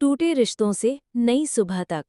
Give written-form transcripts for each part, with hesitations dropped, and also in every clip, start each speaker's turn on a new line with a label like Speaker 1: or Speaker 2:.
Speaker 1: टूटे रिश्तों से नई सुबह तक।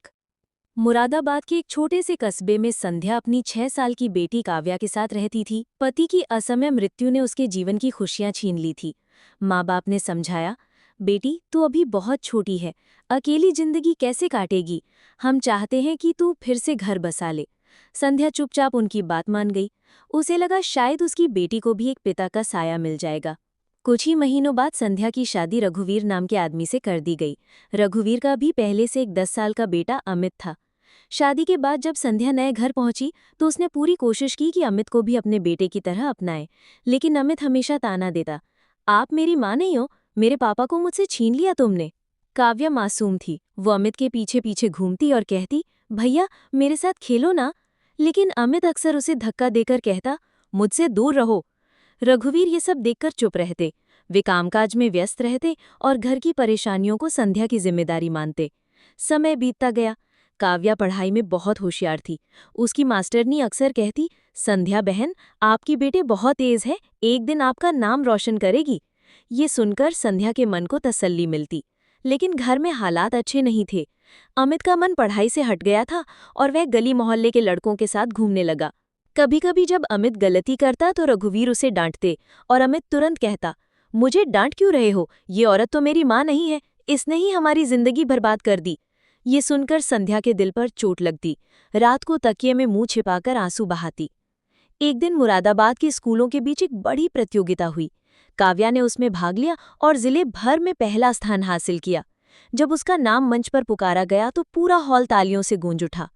Speaker 1: मुरादाबाद के एक छोटे से कस्बे में संध्या अपनी 6 साल की बेटी काव्या के साथ रहती थी। पति की असमय मृत्यु ने उसके जीवन की खुशियां छीन ली थी। माँ बाप ने समझाया, बेटी तू अभी बहुत छोटी है, अकेली जिंदगी कैसे काटेगी, हम चाहते हैं कि तू फिर से घर बसा ले। संध्या चुपचाप उनकी बात मान गई। उसे लगा शायद उसकी बेटी को भी एक पिता का साया मिल जाएगा। कुछ ही महीनों बाद संध्या की शादी रघुवीर नाम के आदमी से कर दी गई। रघुवीर का भी पहले से एक 10 साल का बेटा अमित था। शादी के बाद जब संध्या नए घर पहुंची तो उसने पूरी कोशिश की कि अमित को भी अपने बेटे की तरह अपनाए, लेकिन अमित हमेशा ताना देता, आप मेरी माँ नहीं हो, मेरे पापा को मुझसे छीन लिया तुमने। काव्या मासूम थी, वो अमित के पीछे पीछे घूमती और कहती, भैया मेरे साथ खेलो ना, लेकिन अमित अक्सर उसे धक्का देकर कहता, मुझसे दूर रहो। रघुवीर ये सब देखकर चुप रहते। वे कामकाज में व्यस्त रहते और घर की परेशानियों को संध्या की जिम्मेदारी मानते। समय बीतता गया। काव्या पढ़ाई में बहुत होशियार थी। उसकी मास्टरनी अक्सर कहती, संध्या बहन, आपकी बेटी बहुत तेज है, एक दिन आपका नाम रोशन करेगी। ये सुनकर संध्या के मन को तसल्ली मिलती। लेकिन घर में हालात अच्छे नहीं थे। अमित का मन पढ़ाई से हट गया था और वह गली मोहल्ले के लड़कों के साथ घूमने लगा। कभी कभी जब अमित गलती करता तो रघुवीर उसे डांटते और अमित तुरंत कहता, मुझे डांट क्यों रहे हो, ये औरत तो मेरी माँ नहीं है, इसने ही हमारी जिंदगी बर्बाद कर दी। ये सुनकर संध्या के दिल पर चोट लगती। रात को तकिए में मुंह छिपाकर आंसू बहाती। एक दिन मुरादाबाद के स्कूलों के बीच एक बड़ी प्रतियोगिता हुई। काव्या ने उसमें भाग लिया और जिले भर में पहला स्थान हासिल किया। जब उसका नाम मंच पर पुकारा गया तो पूरा हॉल तालियों से गूंज उठा।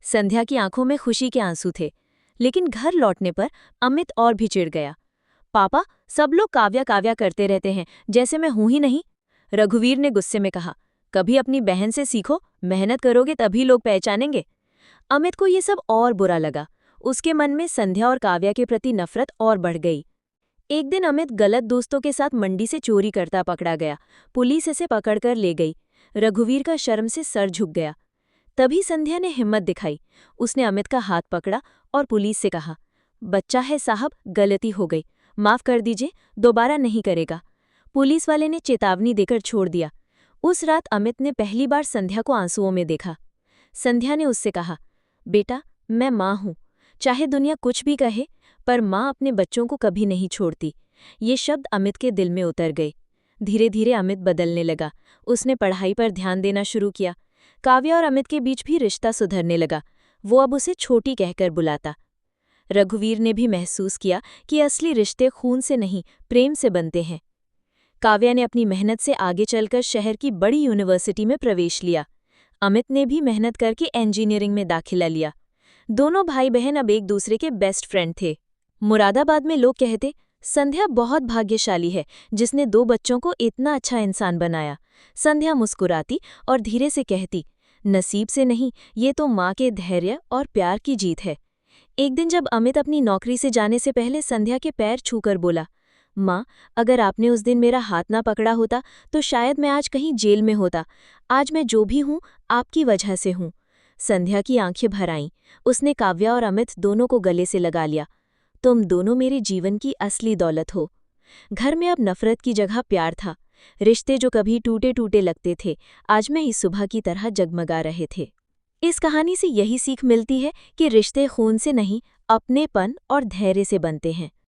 Speaker 1: संध्या की आंखों में खुशी के आंसू थे, लेकिन घर लौटने पर अमित और भी चिढ़ गया। पापा, सब लोग काव्या काव्या करते रहते हैं, जैसे मैं हूं ही नहीं। रघुवीर ने गुस्से में कहा, कभी अपनी बहन से सीखो, मेहनत करोगे तभी लोग पहचानेंगे। अमित को ये सब और बुरा लगा। उसके मन में संध्या और काव्या के प्रति नफरत और बढ़ गई। एक दिन अमित गलत दोस्तों के साथ मंडी से चोरी करता पकड़ा गया। पुलिस इसे पकड़कर ले गई। रघुवीर का शर्म से सर झुक गया। तभी संध्या ने हिम्मत दिखाई। उसने अमित का हाथ पकड़ा और पुलिस से कहा, बच्चा है साहब, गलती हो गई, माफ कर दीजिए, दोबारा नहीं करेगा। पुलिस वाले ने चेतावनी देकर छोड़ दिया। उस रात अमित ने पहली बार संध्या को आंसुओं में देखा। संध्या ने उससे कहा, बेटा मैं माँ हूँ, चाहे दुनिया कुछ भी कहे, पर माँ अपने बच्चों को कभी नहीं छोड़ती। ये शब्द अमित के दिल में उतर गए। धीरे धीरे अमित बदलने लगा। उसने पढ़ाई पर ध्यान देना शुरू किया। काव्या और अमित के बीच भी रिश्ता सुधरने लगा। वो अब उसे छोटी कहकर बुलाता। रघुवीर ने भी महसूस किया कि असली रिश्ते खून से नहीं, प्रेम से बनते हैं। काव्या ने अपनी मेहनत से आगे चलकर शहर की बड़ी यूनिवर्सिटी में प्रवेश लिया। अमित ने भी मेहनत करके इंजीनियरिंग में दाखिला लिया। दोनों भाई बहन अब एक दूसरे के बेस्ट फ्रेंड थे। मुरादाबाद में लोग कहते, संध्या बहुत भाग्यशाली है जिसने 2 बच्चों को इतना अच्छा इंसान बनाया। संध्या मुस्कुराती और धीरे से कहती, नसीब से नहीं, ये तो माँ के धैर्य और प्यार की जीत है। एक दिन जब अमित अपनी नौकरी से जाने से पहले संध्या के पैर छूकर बोला, माँ, अगर आपने उस दिन मेरा हाथ ना पकड़ा होता तो शायद मैं आज कहीं जेल में होता। आज मैं जो भी हूँ आपकी वजह से हूँ। संध्या की आंखें भर आईं। उसने काव्या और अमित दोनों को गले से लगा लिया। तुम दोनों मेरे जीवन की असली दौलत हो। घर में अब नफरत की जगह प्यार था। रिश्ते जो कभी टूटे टूटे लगते थे, आज मैं इस सुबह की तरह जगमगा रहे थे। इस कहानी से यही सीख मिलती है कि रिश्ते खून से नहीं, अपनेपन और धैर्य से बनते हैं।